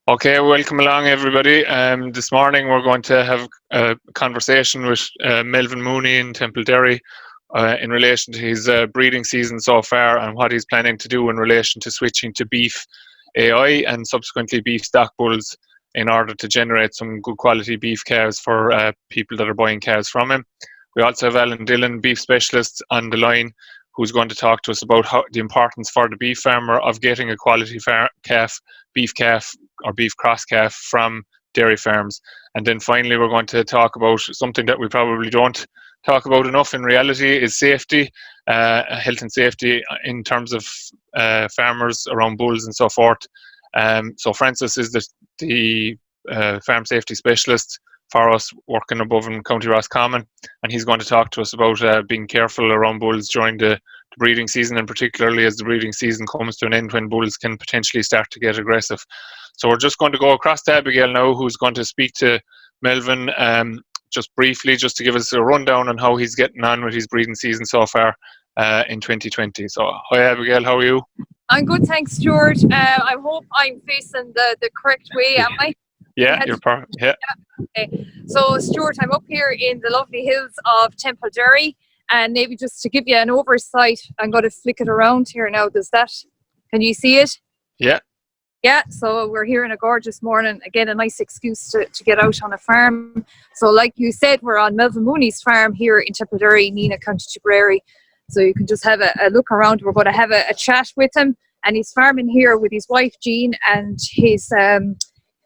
Okay, welcome along everybody. This morning we're going to have a conversation with Melvin Mooney in Templederry in relation to his breeding season so far and what he's planning to do in relation to switching to beef AI and subsequently beef stock bulls in order to generate some good quality beef calves for people that are buying calves from him. We also have Dillon, beef specialist, on the line, who's going to talk to us about the importance for the beef farmer of getting a quality beef calf or beef cross calf from dairy farms. And then finally we're going to talk about something that we probably don't talk about enough in reality, is safety, health and safety in terms of farmers around bulls and so forth. So Francis is the farm safety specialist for us working above in County Roscommon, and he's going to talk to us about being careful around bulls during the breeding season, and particularly as the breeding season comes to an end when bulls can potentially start to get aggressive. So we're just going to go across to Abigail now, who's going to speak to Melvin just briefly, just to give us a rundown on how he's getting on with his breeding season so far in 2020. So hi Abigail, how are you? I'm good, thanks Stuart. I hope I'm facing the correct way, am I? Yeah, you're perfect. Yeah. Okay. So Stuart, I'm up here in the lovely hills of Templederry, and maybe just to give you an oversight, I'm going to flick it around here now. Can you see it? Yeah. Yeah, so we're here in a gorgeous morning. Again, a nice excuse to get out on a farm. So like you said, we're on Melvin Mooney's farm here in Templederry, Nina, County Tipperary. So you can just have a look around. We're going to have a chat with him, and he's farming here with his wife Jean and his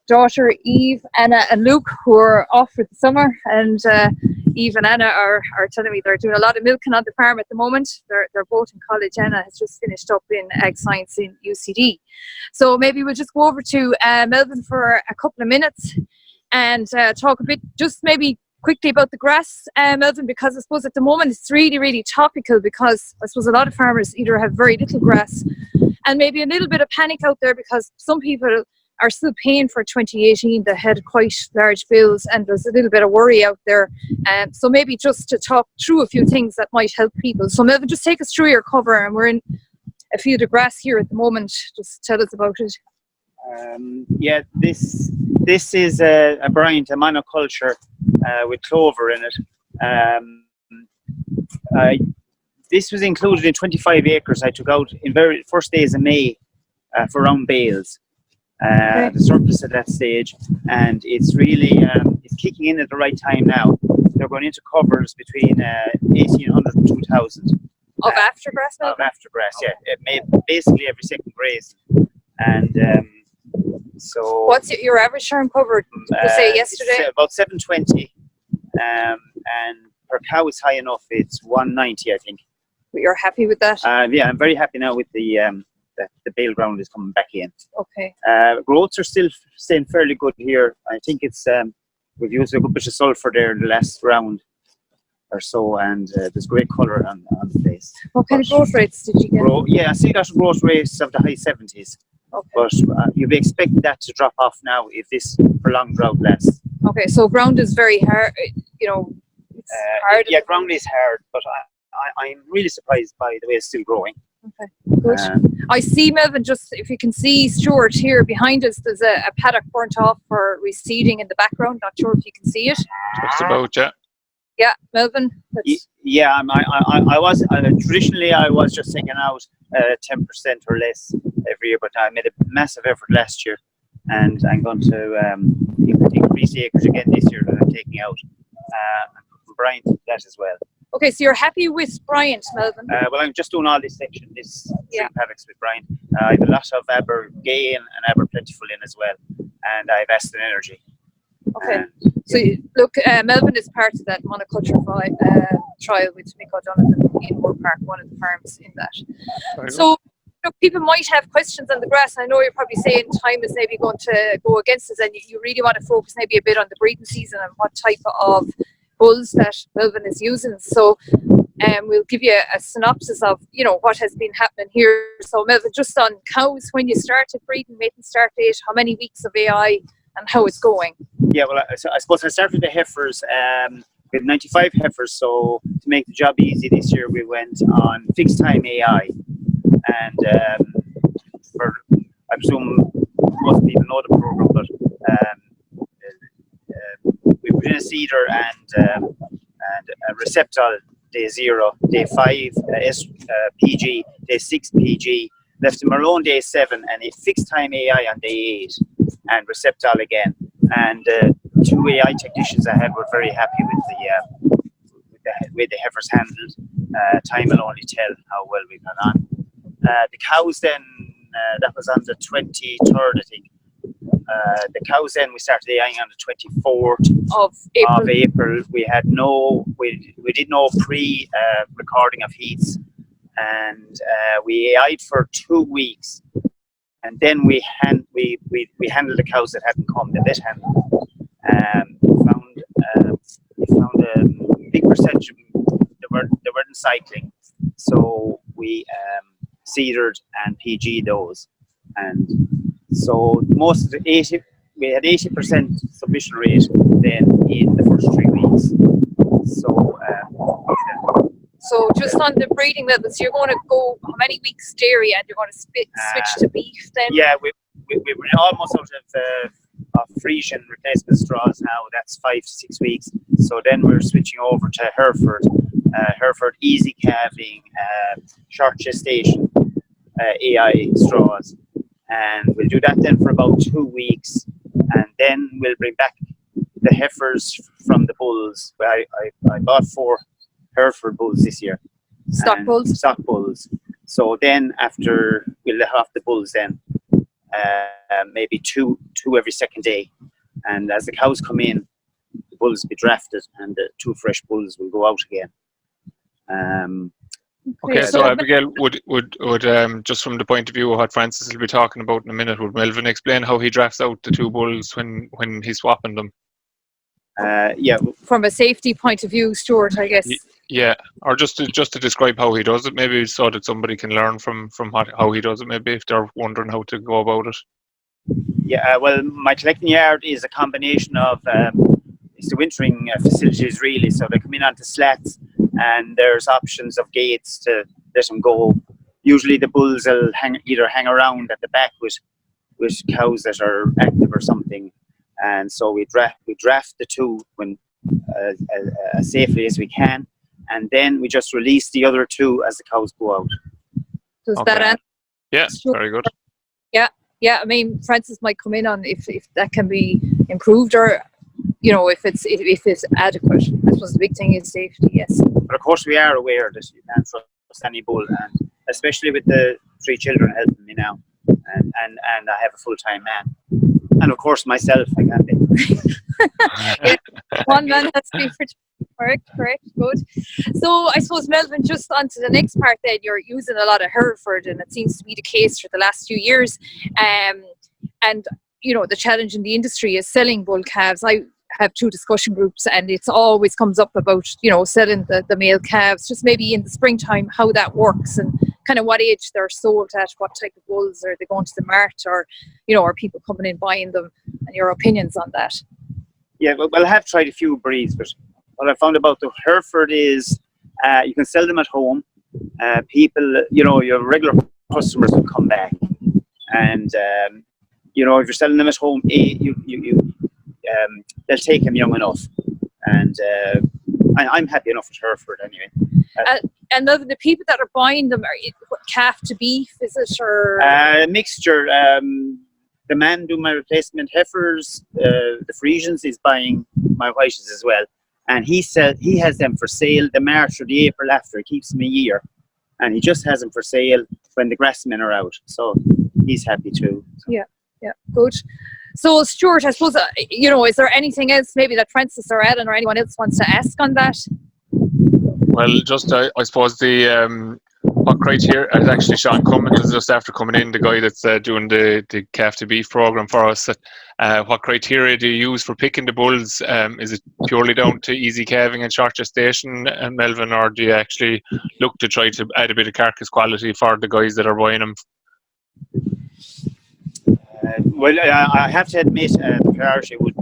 daughter Eve, Anna and Luke, who are off for the summer, and Eve and Anna are telling me they're doing a lot of milking on the farm at the moment. They're both in college. Anna has just finished up in Ag Science in UCD. So maybe we'll just go over to Melvin for a couple of minutes and talk a bit, just maybe quickly about the grass, Melvin, because I suppose at the moment it's really, really topical, because I suppose a lot of farmers either have very little grass and maybe a little bit of panic out there because some people are still paying for 2018 that had quite large bills, and there's a little bit of worry out there. So maybe just to talk through a few things that might help people. So Melvin, just take us through your cover, and we're in a field of grass here at the moment. Just tell us about it. Yeah, this is a Bryant, a monoculture with clover in it. This was included in 25 acres I took out in very first days of May for round bales. The surplus at that stage, and it's really it's kicking in at the right time now. They're going into covers between 1,800 and 2,000 of aftergrass. Of aftergrass, yeah. It made basically every second graze, and so. What's your average term cover? Did you say yesterday? About 720, and per cow is high enough. It's 190, I think. You're happy with that? Yeah, I'm very happy now with the bale ground is coming back in. Okay. Growths are still staying fairly good here. I think it's we've used a good bit of sulphur there in the last round or so, and there's great colour on the place. What kind of growth rates did you get? Yeah, I see that growth rates of the high 70s. Okay. But you'd be expecting that to drop off now if this prolonged drought lasts. Okay, so ground is very hard. It's hard. Yeah, ground is hard, but I'm really surprised by the way it's still growing. Okay, good. I see, Melvin, just if you can see Stuart here behind us, there's a paddock burnt off for reseeding in the background. Not sure if you can see it. Just about, yeah. Yeah, Melvin. Yeah, I was traditionally I was just taking out 10% or less every year, but I made a massive effort last year, and I'm going to increase the acreage again this year that I'm taking out. Bryant that as well. Okay, so you're happy with Bryant, Melvin? Well, I'm just doing all this section, paddocks with Bryant. I have a lot of Abigail and Aber Plentiful in as well, and I have Aston Energy. Okay, so look, Melvin is part of that monoculture trial with Mick O'Donovan in Moore Park, one of the farms in that. So look, people might have questions on the grass. I know you're probably saying time is maybe going to go against us, and you really want to focus maybe a bit on the breeding season and what type of bulls that Melvin is using. So we'll give you a synopsis of what has been happening here. So Melvin, just on cows, when you started breeding, mating start date, how many weeks of AI and how it's going? Yeah, well, I suppose I started with the heifers with 95 heifers. So to make the job easy this year, we went on fixed time AI, and for I presume most people know the program, but we put in a cedar and a receptal day 0, day 5 PG, day 6 PG, left them alone day 7, and a fixed time AI on day 8, and receptal again. And 2 AI technicians I had were very happy with the way the heifers handled. Time will only tell how well we got on. The cows then, that was on the 23rd, I think. The cows then we started AIing on the 24th Of April. We had we did no pre-recording of heats, and we AI'd for 2 weeks, and then we handled the cows that hadn't come. The vet handled. We found a big percentage of them, they weren't cycling, so we cedered and PG those, and so most of the we had 80% submission rate then in the first 3 weeks. So just on the breeding levels, you're going to go how many weeks dairy, and you're going to switch to beef then? Yeah, we were almost out of Frisian replacement straws now. That's 5 to 6 weeks. So then we're switching over to Hereford easy calving, short gestation AI straws, and we'll do that then for about 2 weeks, and then we'll bring back the heifers from the bulls. I bought 4 Hereford bulls this year. Stock bulls. So then after we'll let off the bulls then, maybe two every second day, and as the cows come in, the bulls will be drafted, and the 2 fresh bulls will go out again. Okay, so Abigail, would just from the point of view of what Francis will be talking about in a minute, would Melvin explain how he drafts out the 2 bulls when he's swapping them? Yeah. From a safety point of view, Stuart, I guess. Yeah, or just to describe how he does it, maybe so that somebody can learn from how he does it, maybe if they're wondering how to go about it. Yeah, well, my collecting yard is a combination of it's the wintering facilities really, so they come in onto slats, and there's options of gates to let them go. Usually the bulls will either hang around at the back with cows that are active or something, and so we draft the 2 when as safely as we can, and then we just release the other 2 as the cows go out. Does that answer? Yeah, very good. Yeah. I mean, Francis might come in on if that can be improved, or if it's adequate. I suppose the big thing is safety. Yes. But of course, we are aware that you can't trust any bull, and especially with the 3 children helping me now, and I have a full-time man, and of course myself. I can't be. Yeah, one man has to be for. Correct, good. So I suppose, Melvin, just on to the next part then, you're using a lot of Hereford, and it seems to be the case for the last few years. And, the challenge in the industry is selling bull calves. I have 2 discussion groups, and it always comes up about, selling the male calves, just maybe in the springtime, how that works, and kind of what age they're sold at, what type of bulls, are they going to the mart, or, are people coming in buying them, and your opinions on that. Yeah, well, I have tried a few breeds, but what I found about the Hereford is you can sell them at home. People, your regular customers will come back, and if you're selling them at home, they'll take them young enough, and I'm happy enough with Hereford anyway. And the people that are buying them, are calf to beef, is it, or a mixture? The man doing my replacement heifers, the Frisians, is buying my whites as well. And he said he has them for sale the March or the April after. He keeps them a year, and he just has them for sale when the grassmen are out. So he's happy too. Yeah, good. So Stuart, I suppose is there anything else maybe that Francis or Alan or anyone else wants to ask on that? Well, just I suppose the what criteria, and actually Sean Cummins is just after coming in, the guy that's doing the calf to beef program for us. What criteria do you use for picking the bulls? Is it purely down to easy calving and short gestation, Melvin, or do you actually look to try to add a bit of carcass quality for the guys that are buying them? Well, I have to admit, the priority would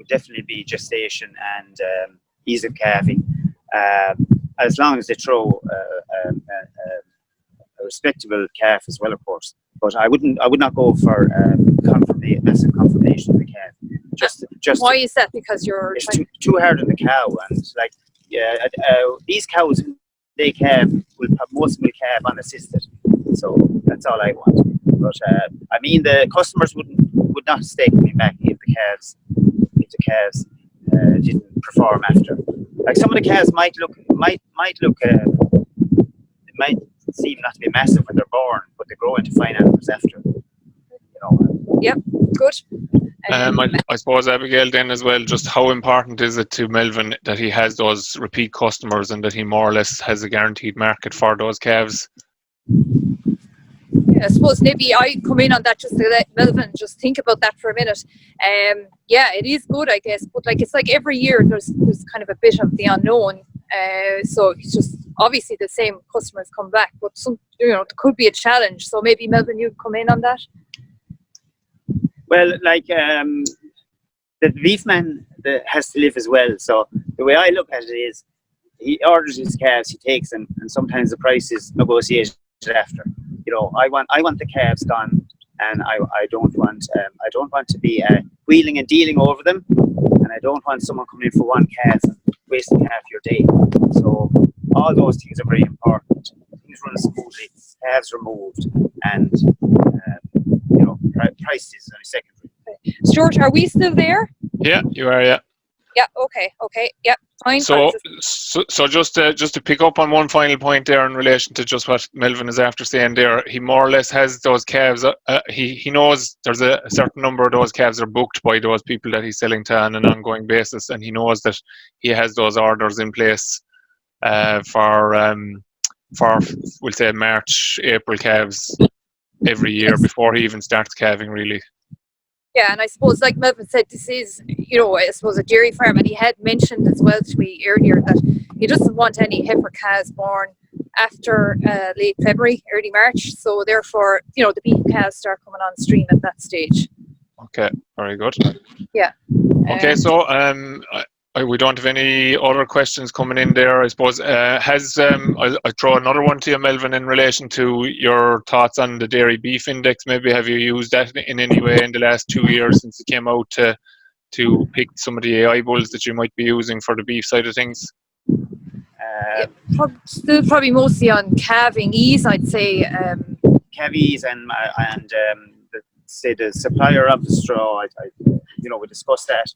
definitely be gestation and ease of calving. As long as they throw a respectable calf as well, of course. But I would not go for massive conformation of the calf. Just why is that? Because you're it's too hard on the cow, and like these cows, they calve most of them will calve unassisted. So that's all I want. But I mean, the customers would not stay coming back if the calves didn't perform after. Like some of the calves might seem not to be massive when they're born, but they grow into fine animals after. Yep, good. I suppose, Abigail, then as well, just how important is it to Melvin that he has those repeat customers and that he more or less has a guaranteed market for those calves? I suppose maybe I come in on that just to let Melvin just think about that for a minute. Yeah, it is good, I guess, but like it's like every year there's kind of a bit of the unknown. So it's just obviously the same customers come back, but there could be a challenge. So maybe Melvin, you'd come in on that. Well, like the beef man has to live as well. So the way I look at it is, he orders his calves, he takes them, and sometimes the price is negotiated after. I want the calves gone, and I don't want to be wheeling and dealing over them, and I don't want someone coming in for one calf and wasting half your day. So all those things are very important. Things run smoothly, calves removed, and price is only secondary. Stuart, are we still there? Yeah, you are. Yeah. Yeah. Okay. Yeah. Fine. So just to pick up on one final point there in relation to just what Melvin is after saying there, he more or less has those calves. He knows there's a certain number of those calves are booked by those people that he's selling to on an ongoing basis, and he knows that he has those orders in place for we'll say March, April calves every year before he even starts calving, really. Yeah, and I suppose, like Melvin said, this is, I suppose a dairy farm, and he had mentioned as well to me earlier that he doesn't want any heifer calves born after late February, early March. So therefore, the beef calves start coming on stream at that stage. Okay, very good. Yeah. Okay, so we don't have any other questions coming in there, I suppose. I'll throw another one to you, Melvin, in relation to your thoughts on the dairy beef index. Maybe have you used that in any way in the last 2 years since it came out to pick some of the AI bulls that you might be using for the beef side of things? Still probably mostly on calving ease, I'd say. Cavies and the supplier of the straw. We discussed that.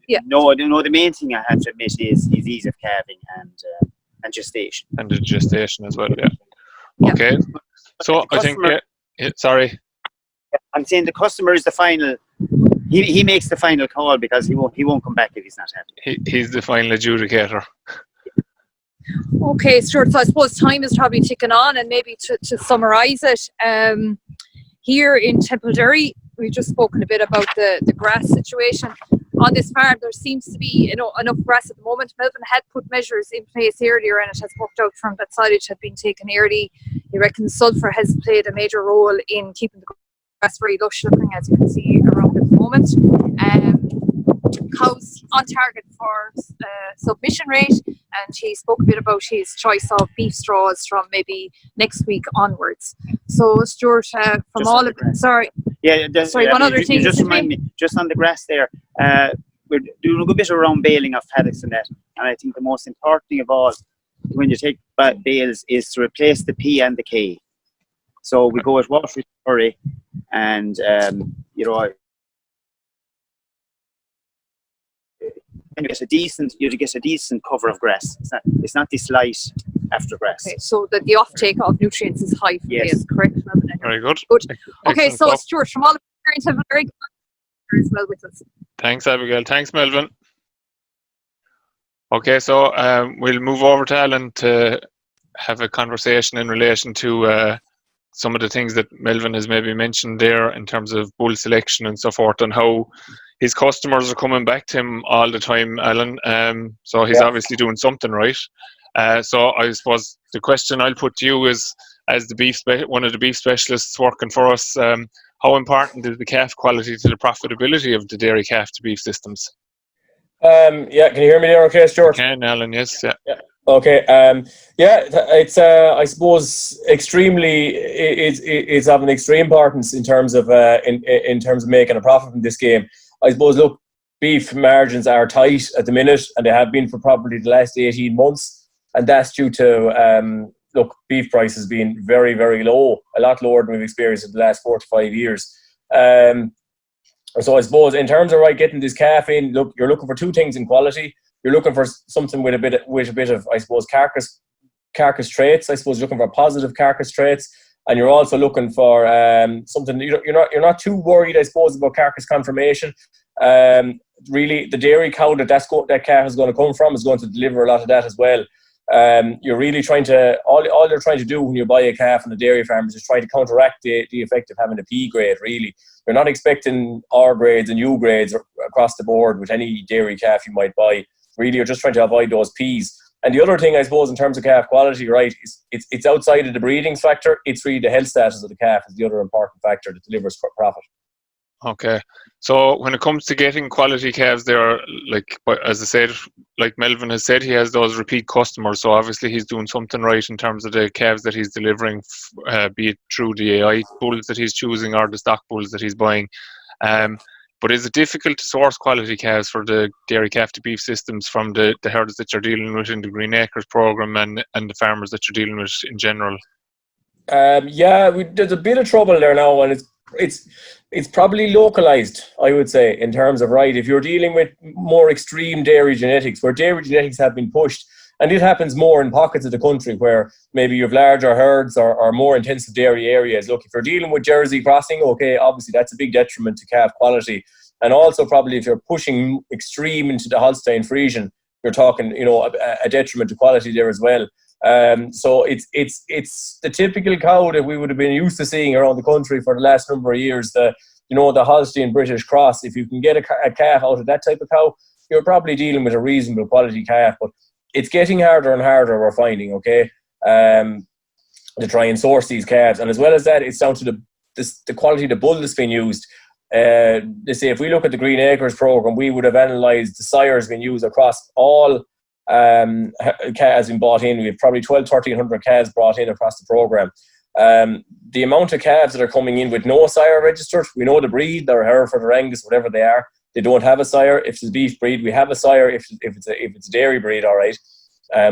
Yeah. No, the main thing I have to admit is ease of calving and gestation. And the gestation as well, yeah. Okay. So I think, sorry. I'm saying the customer is the final. He makes the final call because he won't come back if he's not happy. He's the final adjudicator. Okay, Stuart. So I suppose time is probably ticking on, and maybe to summarise it, here in Templederry, we've just spoken a bit about the grass situation. On this farm, there seems to be enough grass at the moment. Melvin had put measures in place earlier, and it has worked out from that silage had been taken early. He reckons sulphur has played a major role in keeping the grass very lush looking, as you can see around at the moment. Cows on target for submission rate, and he spoke a bit about his choice of beef straws from maybe next week onwards. So Stuart, from all of sorry. Yeah, one other thing. You just remind me, just on the grass there, we're doing a good bit around baling of paddocks and that, and I think the most important thing of all, when you take bales, is to replace the P and the K. So we go with water curry, and you get a decent cover of grass. It's not this light after grass. Okay, so that the offtake of nutrients is high. Yes, correct. Very good. Okay, so Stuart, from all of the parents, have a very good as well with us. Thanks, Abigail. Thanks, Melvin. Okay, so we'll move over to Alan to have a conversation in relation to some of the things that Melvin has maybe mentioned there in terms of bull selection and so forth, and how his customers are coming back to him all the time, Alan. So he's obviously doing something right. So I suppose the question I'll put to you is, as one of the beef specialists working for us, how important is the calf quality to the profitability of the dairy calf to beef systems? Yeah, can you hear me there okay, Stuart? Can, Alan, yes. Yeah. Okay. Yeah, it's I suppose extremely. It's of an extreme importance in terms of in terms of making a profit from this game. I suppose. Look, beef margins are tight at the minute, and they have been for probably the last 18 months, and that's due to look, beef prices being very, very low, a lot lower than we've experienced in the last 4 to 5 years. So I suppose in terms of getting this calf in, look, you're looking for two things in quality. You're looking for something with a bit of I suppose carcass traits. I suppose you're looking for positive carcass traits, and you're also looking for something you're not too worried, I suppose, about carcass conformation. Really, the dairy cow that calf is going to come from is going to deliver a lot of that as well. You're really trying to all you're trying to do when you buy a calf from the dairy farm is just try to counteract the effect of having a P grade. Really, you're not expecting R grades and U grades across the board with any dairy calf you might buy. Really, you're just trying to avoid those P's. And the other thing, I suppose, in terms of calf quality, right, is it's outside of the breeding factor. It's really the health status of the calf is the other important factor that delivers profit. Okay, so when it comes to getting quality calves, there, like as I said, like Melvin has said, he has those repeat customers. So obviously he's doing something right in terms of the calves that he's delivering, be it through the AI bulls that he's choosing or the stock bulls that he's buying. But is it difficult to source quality calves for the dairy calf to beef systems from the herders that you're dealing with in the Green Acres program and the farmers that you're dealing with in general? Yeah, there's a bit of trouble there now, and it's probably localized, I would say, in terms of, right, if you're dealing with more extreme dairy genetics, where dairy genetics have been pushed, and it happens more in pockets of the country where maybe you have larger herds or more intensive dairy areas. Look, if you're dealing with Jersey crossing, okay, obviously that's a big detriment to calf quality. And also probably if you're pushing extreme into the Holstein Friesian, you're talking, a detriment to quality there as well. So it's the typical cow that we would have been used to seeing around the country for the last number of years. The Holstein British cross. If you can get a calf out of that type of cow, you're probably dealing with a reasonable quality calf. But it's getting harder and harder, we're finding, okay, to try and source these calves. And as well as that, it's down to the quality of the bull that's been used. They say if we look at the Green Acres program, we would have analysed the sires being used across all calves being bought in. We have probably 1,200-1,300 calves brought in across the program. The amount of calves that are coming in with no sire registered, we know the breed, they're Hereford or Angus, whatever they are. They don't have a sire. If it's a beef breed, we have a sire. If it's a dairy breed, all right,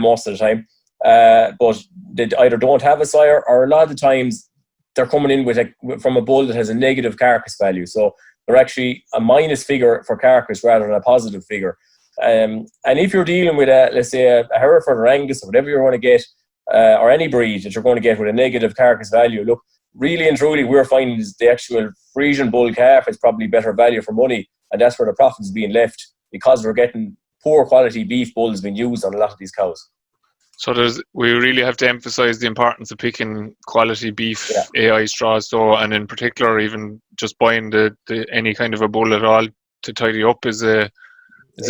most of the time. But they either don't have a sire, or a lot of the times they're coming in from a bull that has a negative carcass value. So they're actually a minus figure for carcass rather than a positive figure. And if you're dealing with let's say a Hereford or Angus or whatever you're going to get, or any breed that you're going to get with a negative carcass value, look, really and truly, we're finding is the actual Friesian bull calf is probably better value for money, and that's where the profit is being left, because we're getting poor quality beef bulls being used on a lot of these cows. So we really have to emphasise the importance of picking quality beef AI straws. So, and in particular, even just buying any kind of a bull at all to tidy up is a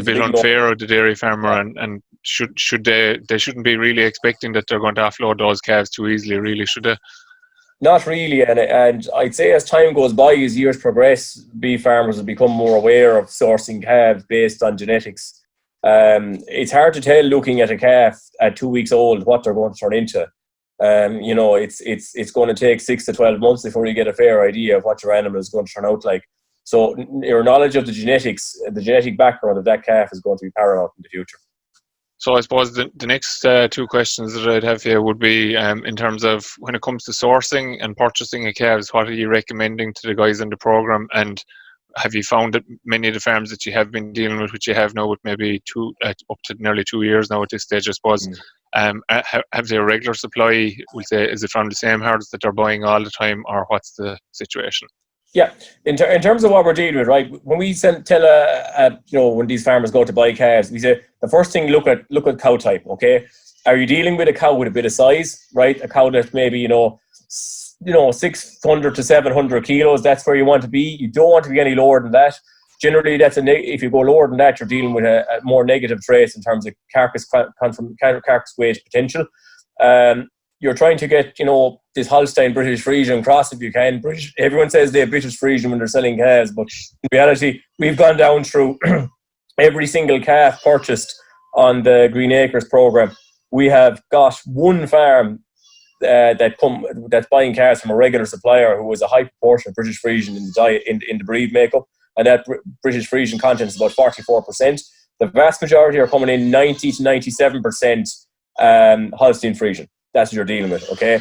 bit unfair of the dairy farmer, and should they shouldn't be really expecting that they're going to offload those calves too easily, really, should they? Not really, and I'd say as time goes by, as years progress, beef farmers will become more aware of sourcing calves based on genetics. It's hard to tell looking at a calf at 2 weeks old what they're going to turn into. It's going to take 6 to 12 months before you get a fair idea of what your animal is going to turn out like. So your knowledge of the genetics, the genetic background of that calf is going to be paramount in the future. So I suppose the next two questions that I'd have here would be in terms of when it comes to sourcing and purchasing a calves, what are you recommending to the guys in the program? And have you found that many of the farms that you have been dealing with, which you have now with maybe up to nearly 2 years now at this stage, I suppose, have they a regular supply? Is it from the same herds that they're buying all the time, or what's the situation? Yeah, in terms of what we're dealing with, right? When we tell when these farmers go to buy calves, we say the first thing, look at cow type. Okay, are you dealing with a cow with a bit of size, right? A cow that maybe 600 to 700 kilos. That's where you want to be. You don't want to be any lower than that. Generally, if you go lower than that, you're dealing with a more negative trace in terms of carcass weight potential. You're trying to get, this Holstein British Friesian cross if you can. Everyone says they have British Friesian when they're selling calves, but in reality, we've gone down through every single calf purchased on the Green Acres program. we have got one farm that's buying calves from a regular supplier who has a high proportion of British Frisian in the diet, in the breed makeup, and that British Frisian content is about 44%. The vast majority are coming in 90 to 97% Holstein Frisian. That's what you're dealing with, okay?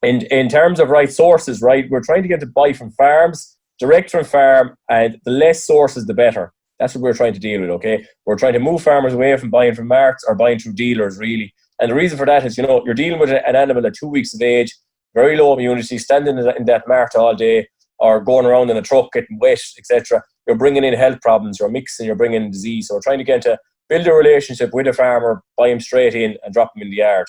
In terms of right sources, right, we're trying to get to buy from farms, direct from farm, and the less sources, the better. That's what we're trying to deal with, okay? We're trying to move farmers away from buying from marts or buying through dealers, really. And the reason for that is, you're dealing with an animal at 2 weeks of age, very low immunity, standing in that mart all day, or going around in a truck getting wet, etc. You're bringing in health problems, you're mixing, you're bringing in disease. So we're trying to get to build a relationship with a farmer, buy him straight in and drop him in the yard.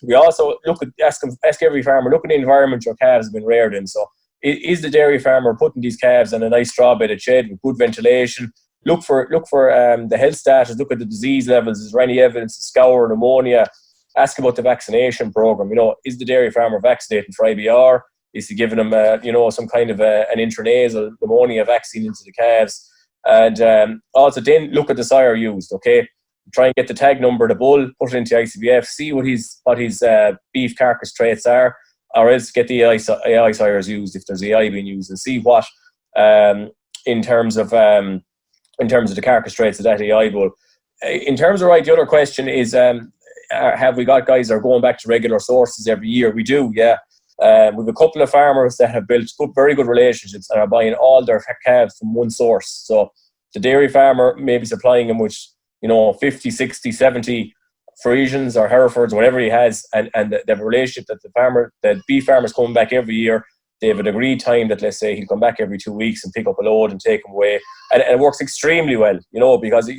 We also ask every farmer, look at the environment your calves have been reared in. So is the dairy farmer putting these calves in a nice straw bedded shed with good ventilation? Look for the health status, look at the disease levels. Is there any evidence of scour, pneumonia? Ask about the vaccination program. Is the dairy farmer vaccinating for IBR? Is he giving them, some kind of an intranasal pneumonia vaccine into the calves? And also then look at the sire used, okay? Try and get the tag number of the bull, put it into ICBF, see what his beef carcass traits are, or else get the AI sires used if there's AI being used, and see what in terms of the carcass traits of that AI bull. In terms of the other question is, have we got guys that are going back to regular sources every year? We do, yeah. We've a couple of farmers that have built very good relationships and are buying all their calves from one source. So the dairy farmer may be supplying them with 50, 60, 70 Friesians or Herefords, whatever he has, and they have a relationship that the beef farmer's coming back every year. They have an agreed time that, let's say, he'll come back every 2 weeks and pick up a load and take them away. And it works extremely well, because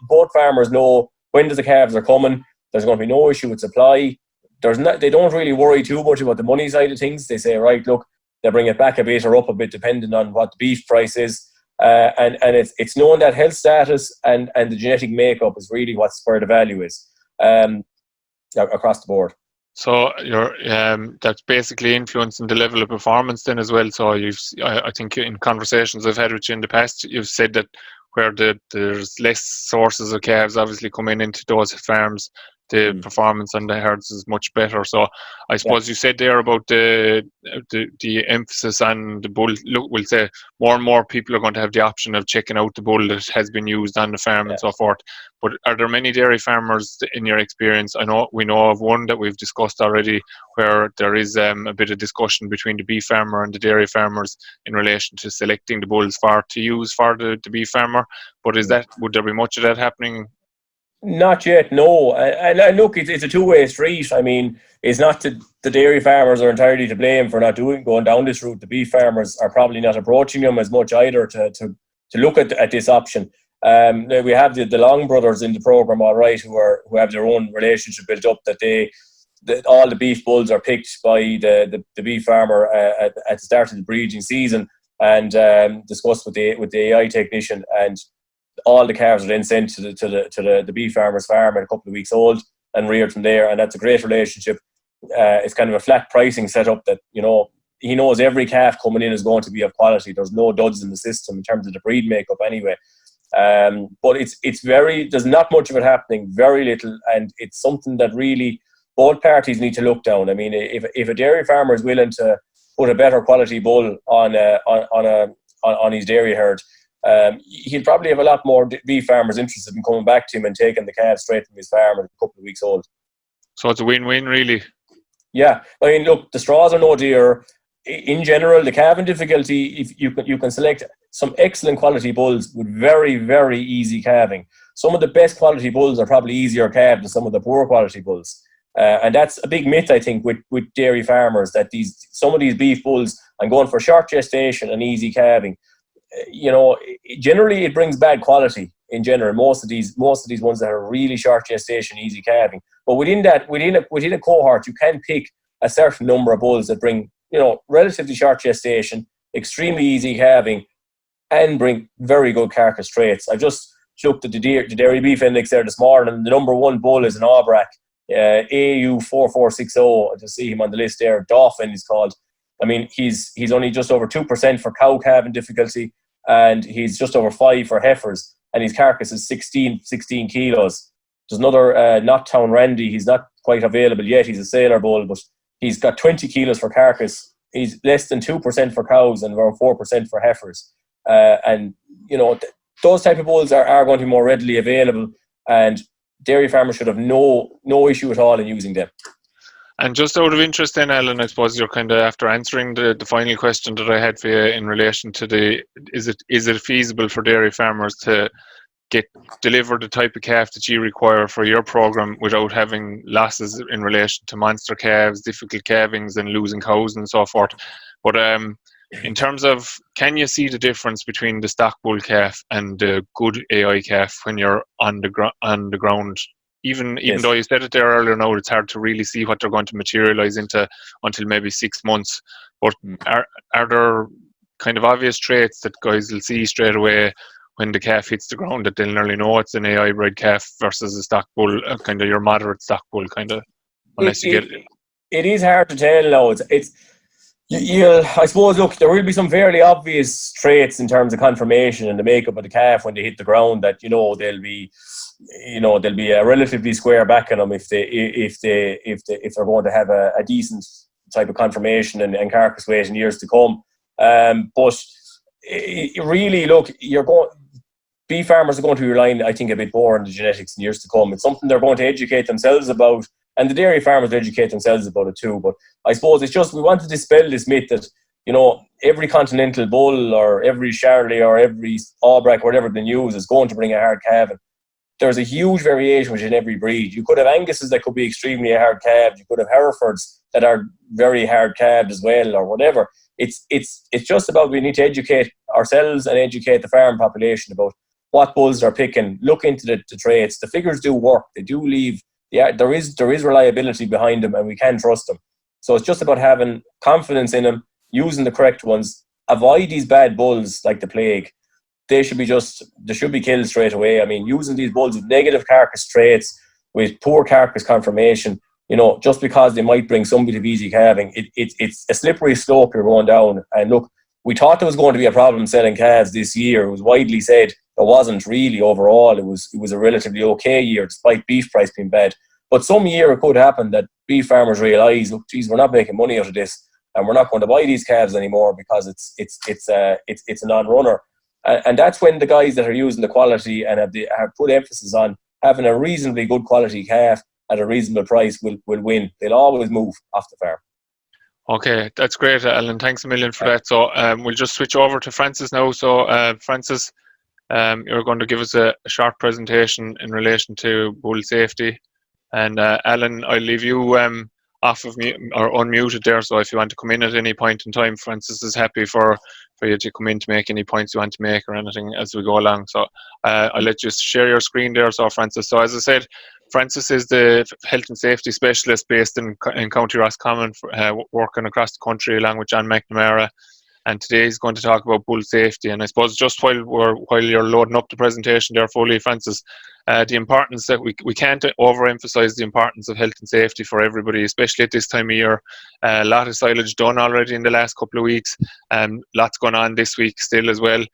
both farmers know when the calves are coming, there's going to be no issue with supply. They don't really worry too much about the money side of things. They say, right, look, they bring it back a bit or up a bit depending on what the beef price is. And it's knowing that health status and the genetic makeup is really where the value is across the board. So that's basically influencing the level of performance then as well. So I think in conversations I've had with you in the past, you've said that where there's less sources of calves obviously coming into those farms, the performance on the herds is much better. So I suppose you said there about the emphasis on the bull. Look, we'll say more and more people are going to have the option of checking out the bull that has been used on the farm and so forth. But are there many dairy farmers in your experience? We know of one that we've discussed already where there is a bit of discussion between the beef farmer and the dairy farmers in relation to selecting the bulls to use for the beef farmer. But would there be much of that happening? Not yet, no. And look, it's a two-way street. I mean, it's not the dairy farmers are entirely to blame for not going down this route. The beef farmers are probably not approaching them as much either to look at this option. We have the Long brothers in the program, all right, who have their own relationship built up. That all the beef bulls are picked by the beef farmer at the start of the breeding season and discussed with the AI technician, and all the calves are then sent to the beef farmer's farm at a couple of weeks old and reared from there, and that's a great relationship. It's kind of a flat pricing setup that he knows every calf coming in is going to be of quality. There's no duds in the system in terms of the breed makeup anyway. But there's not much of it happening, very little, and it's something that really both parties need to look down. I mean, if a dairy farmer is willing to put a better quality bull on his dairy herd, he'll probably have a lot more beef farmers interested in coming back to him and taking the calves straight from his farm at a couple of weeks old. So it's a win-win, really. Yeah, I mean, look, the straws are no dear. In general, the calving difficulty, if you can select some excellent quality bulls with very, very easy calving. Some of the best quality bulls are probably easier calved than some of the poor quality bulls. And that's a big myth, I think, with dairy farmers, that some of these beef bulls, I'm going for short gestation and easy calving. Generally it brings bad quality in general. Most of these ones that are really short gestation, easy calving. But within a cohort, you can pick a certain number of bulls that bring, relatively short gestation, extremely easy calving, and bring very good carcass traits. I just looked at the dairy beef index there this morning, and the number one bull is an Aubrac, AU4460. I just see him on the list there. Dauphin is called. I mean, he's only just over 2% for cow calving difficulty, and he's just over 5 for heifers, and his carcass is 16 kilos. There's another Knot Randy. He's not quite available yet. He's a sailor bull, but he's got 20 kilos for carcass. He's less than 2% for cows and around 4% for heifers. And, you know, those type of bulls are going to be more readily available, and dairy farmers should have no issue at all in using them. And just out of interest then, Alan, I suppose you're kind of after answering the final question that I had for you in relation to is it feasible for dairy farmers to get delivered the type of calf that you require for your program without having losses in relation to monster calves, difficult calvings and losing cows and so forth. But in terms of, can you see the difference between the stock bull calf and the good AI calf when you're on the ground? Even Yes. though you said it there earlier, now it's hard to really see what they're going to materialize into until maybe 6 months. But are there kind of obvious traits that guys will see straight away when the calf hits the ground that they'll nearly know it's an AI bred calf versus a stock bull, kind of your moderate stock bull, kind of, unless you get it? It is hard to tell now. I suppose, look, there will be some fairly obvious traits in terms of conformation and the makeup of the calf when they hit the ground that, there'll be a relatively square back on them if they're going to have a decent type of conformation and carcass weight in years to come. But really, look, beef farmers are going to be relying, I think, a bit more on the genetics in years to come. It's something they're going to educate themselves about, and the dairy farmers educate themselves about it too. But I suppose it's just, we want to dispel this myth that, every continental bull or every Charolais or every Aubrac, whatever they use, is going to bring a hard calf. There's a huge variation within every breed. You could have Angus's that could be extremely hard calved. You could have Herefords that are very hard calved as well, or whatever. It's just about, we need to educate ourselves and educate the farm population about what bulls they're picking. Look into the traits. The figures do work. They do leave. There is reliability behind them, and we can trust them. So it's just about having confidence in them, using the correct ones. Avoid these bad bulls like the plague. They should be killed straight away. I mean, using these bulls with negative carcass traits, with poor carcass conformation, just because they might bring some bit of easy calving, it's a slippery slope you're going down. And look, we thought there was going to be a problem selling calves this year. It was widely said there wasn't really overall. It was a relatively okay year despite beef price being bad. But some year it could happen that beef farmers realise, look, geez, we're not making money out of this, and we're not going to buy these calves anymore because it's a non-runner. And that's when the guys that are using the quality and have put emphasis on having a reasonably good quality calf at a reasonable price will win. They'll always move off the farm. Okay, that's great, Alan. Thanks a million for that. So we'll just switch over to Francis now. So Francis, you're going to give us a short presentation in relation to bull safety. And Alan, I'll leave you off of mute or unmuted there. So if you want to come in at any point in time, Francis is happy for you to come in to make any points you want to make or anything as we go along. So I'll let you share your screen there. So Francis, so as I said, Francis is the health and safety specialist based in County Roscommon, working across the country along with John McNamara. And today he's going to talk about bull safety. And I suppose just while you're loading up the presentation there fully, Francis, the importance that we can't overemphasize the importance of health and safety for everybody, especially at this time of year. A lot of silage done already in the last couple of weeks. Lots going on this week still as well.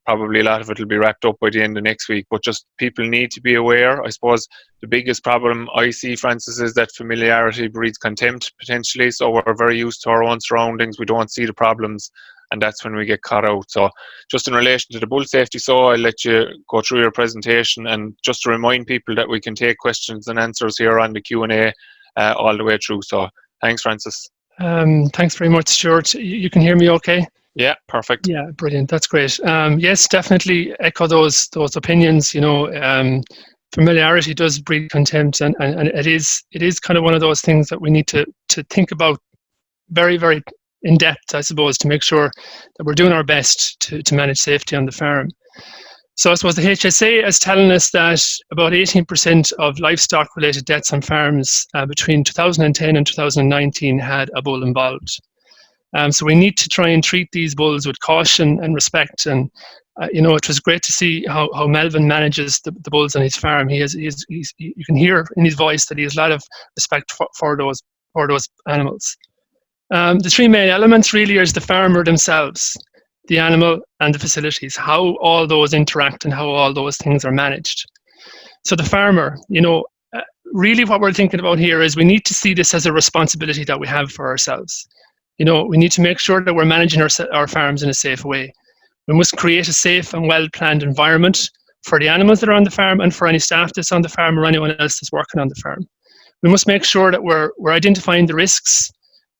Probably a lot of it will be wrapped up by the end of next week, but just people need to be aware. I suppose the biggest problem I see, Francis, is that familiarity breeds contempt potentially. So we're very used to our own surroundings. We don't see the problems, and that's when we get caught out. So just in relation to the bull safety, so I'll let you go through your presentation, and just to remind people that we can take questions and answers here on the Q&A all the way through. So thanks, Francis. Thanks very much, Stuart. You can hear me okay? Yeah, perfect. Yeah, brilliant. That's great. Yes, definitely echo those opinions. Familiarity does breed contempt, and it is kind of one of those things that we need to think about very, very in depth, I suppose, to make sure that we're doing our best to manage safety on the farm. So I suppose the HSA is telling us that about 18% of livestock-related deaths on farms between 2010 and 2019 had a bull involved. So we need to try and treat these bulls with caution and respect. And it was great to see how Melvin manages the bulls on his farm. You can hear in his voice that he has a lot of respect for those animals. The three main elements really is the farmer themselves, the animal, and the facilities, how all those interact and how all those things are managed. So the farmer, really what we're thinking about here is we need to see this as a responsibility that we have for ourselves. We need to make sure that we're managing our farms in a safe way. We must create a safe and well-planned environment for the animals that are on the farm and for any staff that's on the farm or anyone else that's working on the farm. We must make sure that we're identifying the risks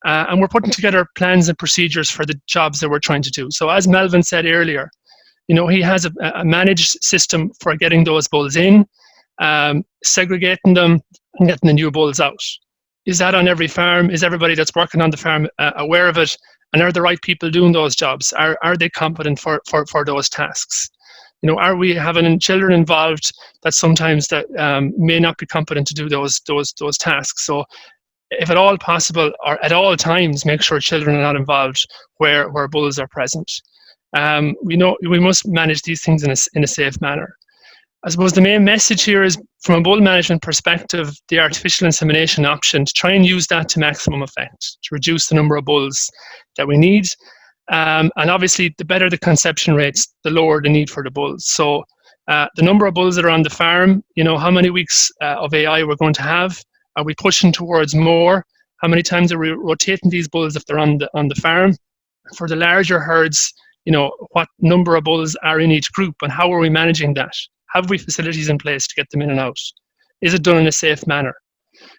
and we're putting together plans and procedures for the jobs that we're trying to do. So as Melvin said earlier, he has a managed system for getting those bulls in, segregating them and getting the new bulls out. Is that on every farm? Is everybody that's working on the farm aware of it? And are the right people doing those jobs? Are they competent for those tasks? Are we having children involved that sometimes that may not be competent to do those tasks? So if at all possible or at all times, make sure children are not involved where bulls are present. We must manage these things in a safe manner. I suppose the main message here is, from a bull management perspective, the artificial insemination option, to try and use that to maximum effect, to reduce the number of bulls that we need. And obviously, the better the conception rates, the lower the need for the bulls. So the number of bulls that are on the farm, how many weeks of AI we're going to have? Are we pushing towards more? How many times are we rotating these bulls if they're on the farm? For the larger herds, what number of bulls are in each group and how are we managing that? Have we facilities in place to get them in and out? Is it done in a safe manner?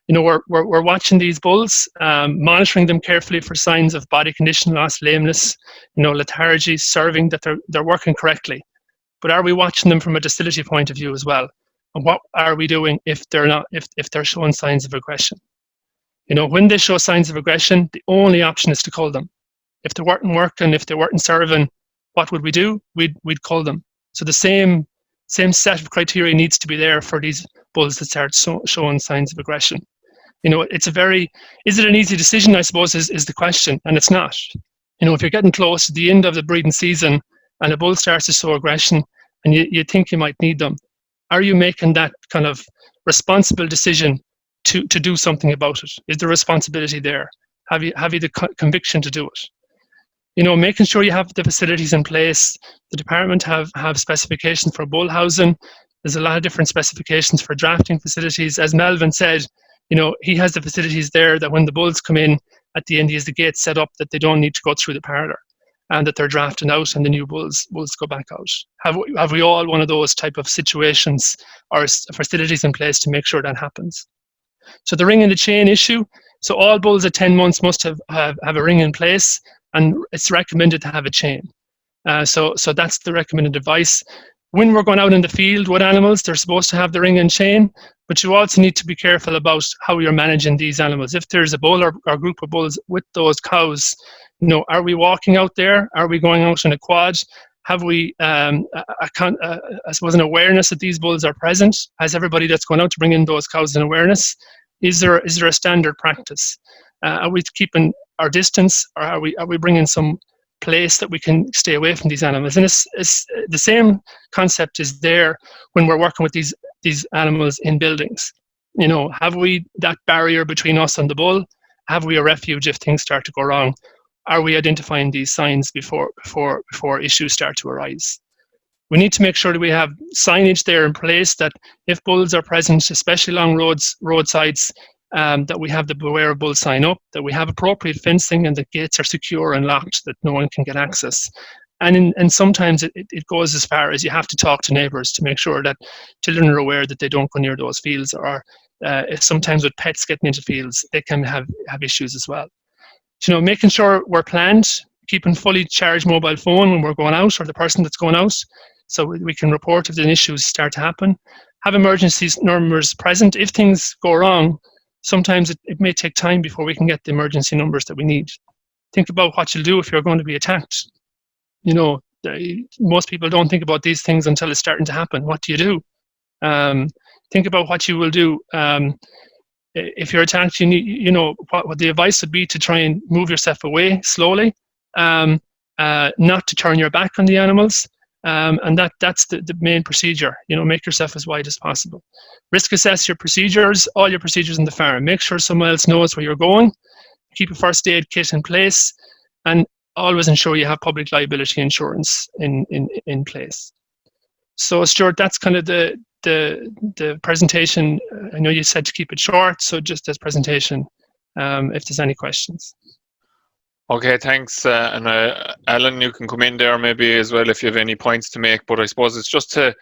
We're watching these bulls, monitoring them carefully for signs of body condition loss, lameness, lethargy, serving, that they're working correctly. But are we watching them from a docility point of view as well? And what are we doing if they're showing signs of aggression? When they show signs of aggression, the only option is to cull them. If they weren't working, if they weren't serving, what would we do? We'd cull them. So the same set of criteria needs to be there for these bulls that start showing signs of aggression. Is it an easy decision, I suppose, is the question, and it's not. If you're getting close to the end of the breeding season and a bull starts to show aggression and you think you might need them, are you making that kind of responsible decision to do something about it? Is the responsibility there? Have you the conviction to do it? Making sure you have the facilities in place. The department have specifications for bull housing. There's a lot of different specifications for drafting facilities. As Melvin said, he has the facilities there that when the bulls come in, at the end he has the gates set up that they don't need to go through the parlour and that they're drafting out and the new bulls go back out. Have we all one of those type of situations or facilities in place to make sure that happens? So the ring in the chain issue. So all bulls at 10 months must have a ring in place, and it's recommended to have a chain. So that's the recommended advice. When we're going out in the field with animals, they're supposed to have the ring and chain, but you also need to be careful about how you're managing these animals. If there's a bull or group of bulls with those cows, are we walking out there? Are we going out in a quad? Have we, I suppose, an awareness that these bulls are present? Has everybody that's going out to bring in those cows an awareness? Is there a standard practice? Are we keeping our distance, or are we bringing some place that we can stay away from these animals? And it's the same concept is there when we're working with these animals in buildings. Have we that barrier between us and the bull? Have we a refuge if things start to go wrong? Are we identifying these signs before issues start to arise? We need to make sure that we have signage there in place that if bulls are present, especially along roadsides, that we have the beware of bull sign up, that we have appropriate fencing and the gates are secure and locked, that no one can get access. And sometimes it goes as far as you have to talk to neighbours to make sure that children are aware that they don't go near those fields, or if sometimes with pets getting into fields, they can have issues as well. Making sure we're planned, keeping fully charged mobile phone when we're going out, or the person that's going out, so we can report if the issues start to happen. Have emergency numbers present. If things go wrong, sometimes it may take time before we can get the emergency numbers that we need. Think about what you'll do if you're going to be attacked. Most people don't think about these things until it's starting to happen. What do you do? Think about what you will do. If you're attacked, you need, what the advice would be to try and move yourself away slowly, not to turn your back on the animals. And that's the main procedure. Make yourself as wide as possible. Risk assess your procedures, all your procedures in the farm. Make sure someone else knows where you're going. Keep a first aid kit in place, and always ensure you have public liability insurance in place. So, Stuart, that's kind of the the presentation, I know you said to keep it short, so just as presentation, if there's any questions. Okay, thanks. And Alan, you can come in there maybe as well if you have any points to make. But I suppose it's just to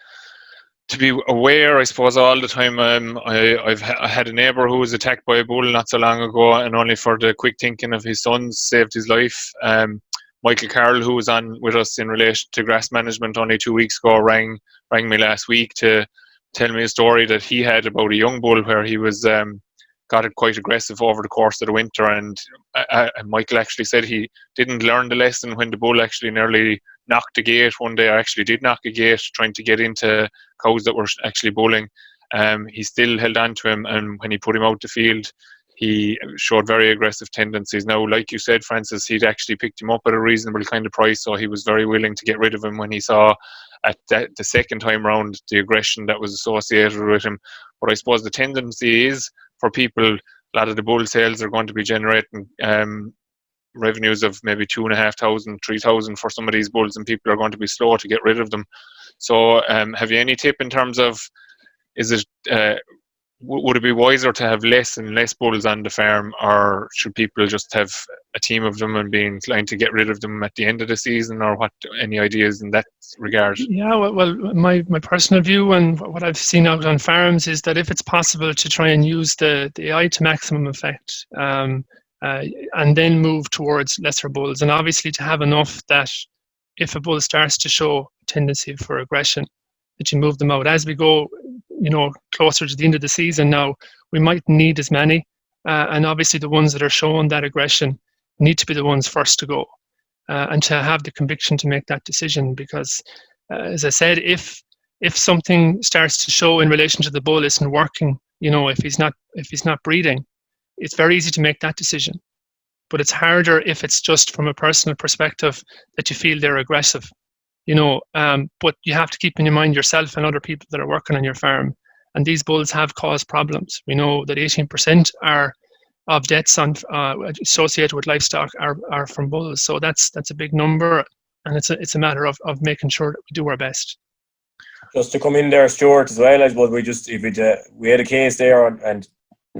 be aware, I suppose, all the time. I had a neighbour who was attacked by a bull not so long ago, and only for the quick thinking of his sons saved his life. Michael Carroll, who was on with us in relation to grass management only 2 weeks ago, rang me last week to tell me a story that he had about a young bull where he was got it quite aggressive over the course of the winter, and Michael actually said he didn't learn the lesson when the bull actually nearly knocked the gate. One day I actually did knock a gate trying to get into cows that were actually bulling. He still held on to him, and when he put him out the field, he showed very aggressive tendencies. Now, like you said, Francis, he'd actually picked him up at a reasonable kind of price, so he was very willing to get rid of him when he saw at the second time round the aggression that was associated with him. But I suppose the tendency is for people, a lot of the bull sales are going to be generating revenues of maybe 2,500, 3,000 for some of these bulls, and people are going to be slow to get rid of them. So have you any tip in terms of, is it would it be wiser to have less and less bulls on the farm, or should people just have a team of them and be inclined to get rid of them at the end of the season, or what? Any ideas in that regard? Yeah, well, my personal view and what I've seen out on farms is that if it's possible to try and use the AI to maximum effect, and then move towards lesser bulls, and obviously to have enough that if a bull starts to show a tendency for aggression, that you move them out. As we go, closer to the end of the season now, we might need as many, and obviously the ones that are showing that aggression need to be the ones first to go, and to have the conviction to make that decision. Because, as I said, if something starts to show in relation to the bull isn't working, if he's not breeding, it's very easy to make that decision. But it's harder if it's just from a personal perspective that you feel they're aggressive. But you have to keep in your mind yourself and other people that are working on your farm. And these bulls have caused problems. We know that 18% of deaths associated with livestock are from bulls. So that's a big number, and it's a matter of making sure that we do our best. Just to come in there, Stuart, as well, I suppose we had a case there, and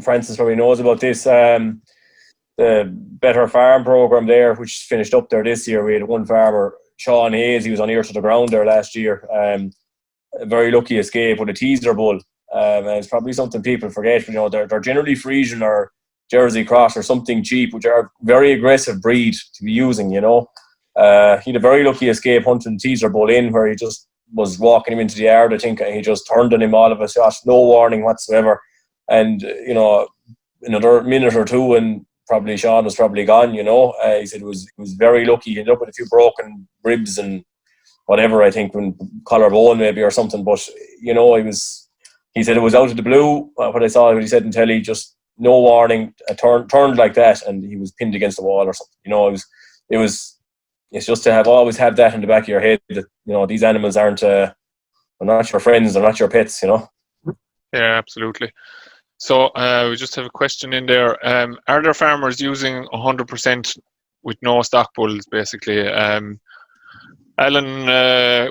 Francis probably knows about this. The Better Farm program there, which finished up there this year, we had one farmer, Sean Hayes, he was on ear to the ground there last year. A very lucky escape with a teaser bull. And it's probably something people forget. They're generally Frisian or Jersey Cross or something cheap, which are very aggressive breed to be using. He had a very lucky escape hunting teaser bull in, where he just was walking him into the yard, I think, and he just turned on him all of a shot, no warning whatsoever. And another minute or two, and probably Sean was probably gone. He said it was very lucky. He ended up with a few broken ribs and whatever, I think, when collarbone maybe or something. But he said it was out of the blue. What I saw, what he said in telly, just no warning, turned like that, and he was pinned against the wall or something. It's just to always have that in the back of your head that these animals aren't they're not your friends, they're not your pets. Yeah, absolutely. So we just have a question in there. Are there farmers using 100% with no stock bulls, basically? Alan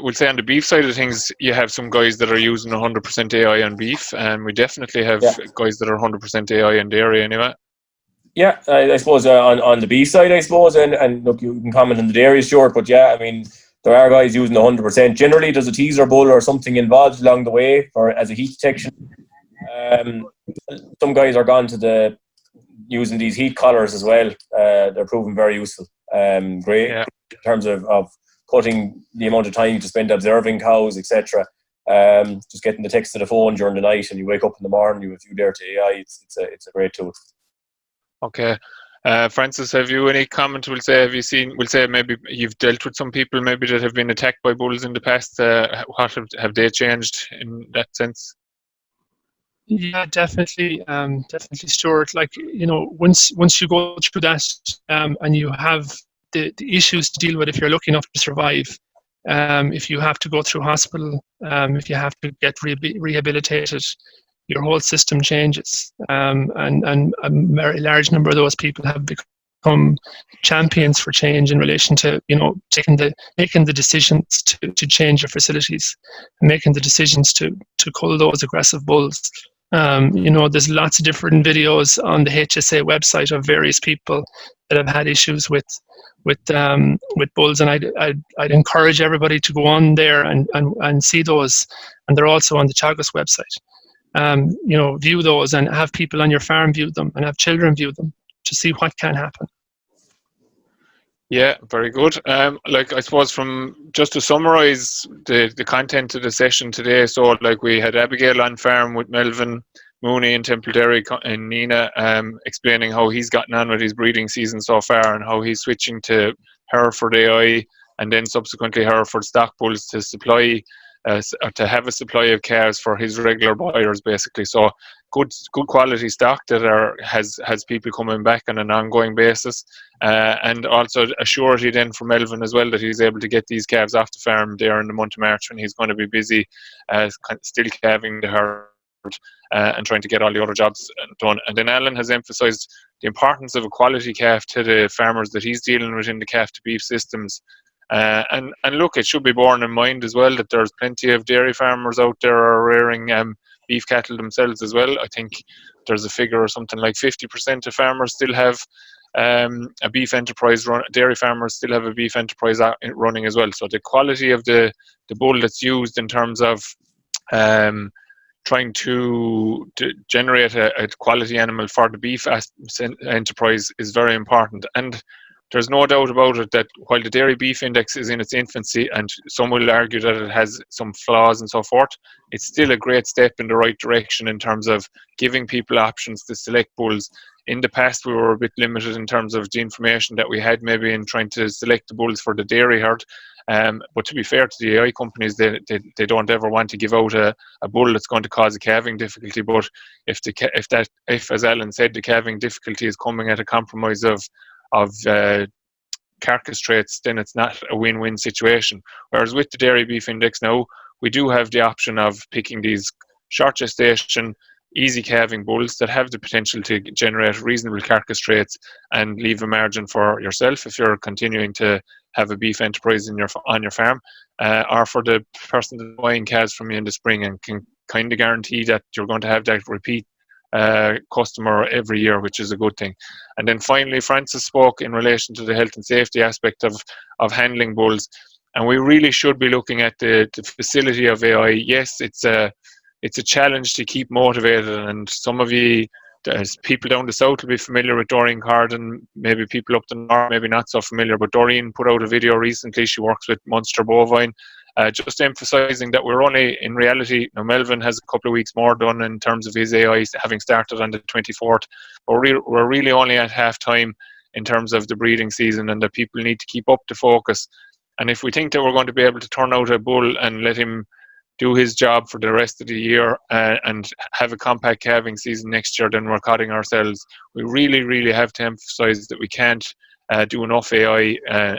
will say on the beef side of things, you have some guys that are using 100% AI on beef, and we definitely have guys that are 100% AI on dairy anyway. Yeah, I suppose on the beef side, I suppose, and look, you can comment on the dairy, Stuart, but yeah, I mean, there are guys using 100%. Generally, there's a teaser bull or something involved along the way as a heat detection. Some guys are gone to using these heat collars as well. They're proving very useful. Great in terms of cutting the amount of time to spend observing cows, etc. Just getting the text to the phone during the night, and you wake up in the morning, you have a few there to AI. It's a great tool. Okay. Francis, have you any comment? Have you seen? Maybe you've dealt with some people maybe that have been attacked by bulls in the past. What have they changed in that sense? Yeah, definitely, Stuart. Once you go through that, and you have the issues to deal with, if you're lucky enough to survive, if you have to go through hospital, if you have to get rehabilitated, your whole system changes, and a very large number of those people have become become champions for change in relation to, you know, making the decisions to change your facilities, and making the decisions to cull those aggressive bulls. You know, there's lots of different videos on the HSA website of various people that have had issues with bulls, and I'd encourage everybody to go on there and see those, and they're also on the Teagasc website. You know, view those and have people on your farm view them and have children view them to see what can happen. Yeah, very good. Like, I suppose, from just to summarize the content of the session today, so like we had Abigail on farm with Melvin Mooney in Templederry and Nina explaining how he's gotten on with his breeding season so far and how he's switching to Hereford AI and then subsequently Hereford stock bulls to supply to have a supply of calves for his regular buyers, basically. So good quality stock that has people coming back on an ongoing basis, and also a surety then for Melvin as well that he's able to get these calves off the farm there in the month of March when he's going to be busy still calving the herd and trying to get all the other jobs done. And then Alan has emphasised the importance of a quality calf to the farmers that he's dealing with in the calf to beef systems. And look, it should be borne in mind as well that there's plenty of dairy farmers out there are rearing beef cattle themselves as well. I think there's a figure or something like 50% of farmers still have a beef enterprise dairy farmers still have a beef enterprise running as well. So the quality of the bull that's used in terms of trying to generate a quality animal for the beef enterprise is very important. And there's no doubt about it that while the dairy beef index is in its infancy, and some will argue that it has some flaws and so forth, it's still a great step in the right direction in terms of giving people options to select bulls. In the past, we were a bit limited in terms of the information that we had maybe in trying to select the bulls for the dairy herd. But to be fair to the AI companies, they don't ever want to give out a bull that's going to cause a calving difficulty. But if as Alan said, the calving difficulty is coming at a compromise of carcass traits, then it's not a win-win situation. Whereas with the dairy beef index now, we do have the option of picking these short gestation, easy calving bulls that have the potential to generate reasonable carcass traits and leave a margin for yourself if you're continuing to have a beef enterprise on your farm, or for the person that's buying calves from you in the spring and can kind of guarantee that you're going to have that repeat customer every year, which is a good thing. And then finally, Francis spoke in relation to the health and safety aspect of handling bulls, and we really should be looking at the facility of AI. Yes, it's a challenge to keep motivated, and some of you, as people down the south, will be familiar with Doreen Carden, maybe people up the north maybe not so familiar, but Doreen put out a video recently. She works with Munster Bovine, just emphasising that we're only, in reality, now Melvin has a couple of weeks more done in terms of his AI having started on the 24th, but we're really only at half time in terms of the breeding season, and that people need to keep up the focus. And if we think that we're going to be able to turn out a bull and let him do his job for the rest of the year and have a compact calving season next year, then we're cutting ourselves. We really have to emphasise that we can't do enough AI,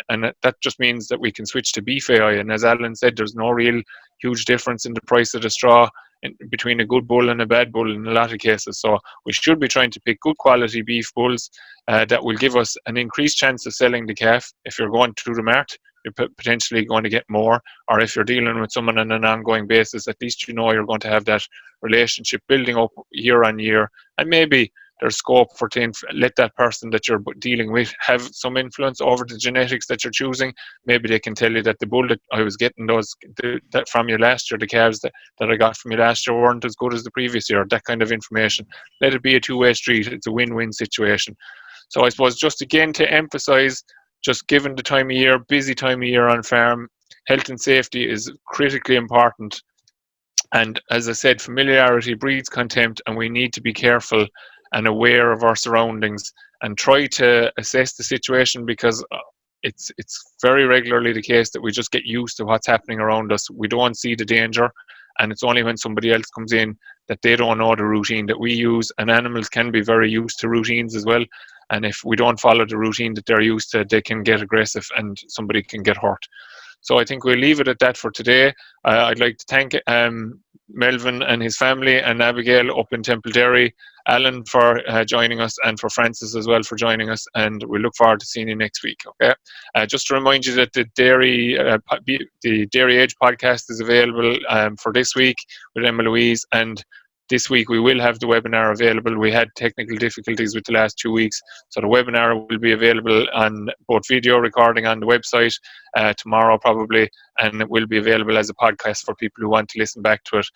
and that just means that we can switch to beef AI. And as Alan said, there's no real huge difference in the price of the straw between a good bull and a bad bull in a lot of cases. So we should be trying to pick good quality beef bulls that will give us an increased chance of selling the calf. If you're going through the mart, you're potentially going to get more, or if you're dealing with someone on an ongoing basis, at least you know you're going to have that relationship building up year on year, and maybe there's scope for to let that person that you're dealing with have some influence over the genetics that you're choosing. Maybe they can tell you that the bull that I was getting that from you last year, the calves that I got from you last year weren't as good as the previous year, that kind of information. Let it be a two-way street. It's a win-win situation. So I suppose just again to emphasize, just given the time of year, busy time of year on farm, health and safety is critically important. And as I said, familiarity breeds contempt, and we need to be careful and aware of our surroundings and try to assess the situation, because it's very regularly the case that we just get used to what's happening around us. We don't see the danger, and it's only when somebody else comes in that they don't know the routine that we use. And animals can be very used to routines as well, and if we don't follow the routine that they're used to, they can get aggressive and somebody can get hurt. So I think we'll leave it at that for today. I'd like to thank Melvin and his family and Abigail up in Templederry Alan for joining us, and for Francis as well for joining us, and we look forward to seeing you next week. Okay. Just to remind you that the Dairy Age podcast is available for this week with Emma Louise, and this week we will have the webinar available. We had technical difficulties with the last 2 weeks, so the webinar will be available on both video recording on the website tomorrow probably, and it will be available as a podcast for people who want to listen back to it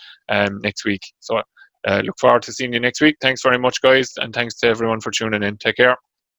next week. So look forward to seeing you next week. Thanks very much, guys, and thanks to everyone for tuning in. Take care.